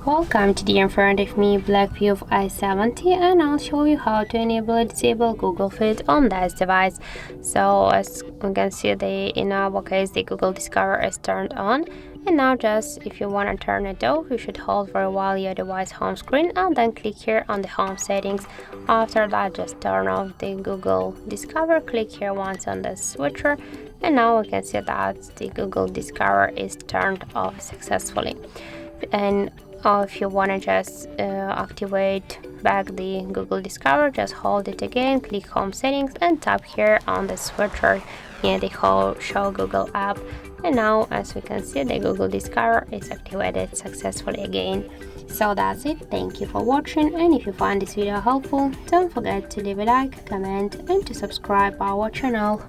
Welcome to the in front of me BLACKVIEW A70, and I'll show you how to enable and disable Google Fit on this device. So as you can see, in our case the Google Discover is turned on, and now just if you want to turn it off, you should hold for a while your device home screen and then click here on the home settings. After that, just turn off the Google Discover, click here once on the switcher, and now we can see that the Google Discover is turned off successfully. And if you want to just activate back the Google Discover, just hold it again, click home settings and tap here on the switcher near the whole show Google app, and now as we can see the Google Discover is activated successfully again. So that's it. Thank you for watching, and if you find this video helpful, don't forget to leave a like, comment and to subscribe our channel.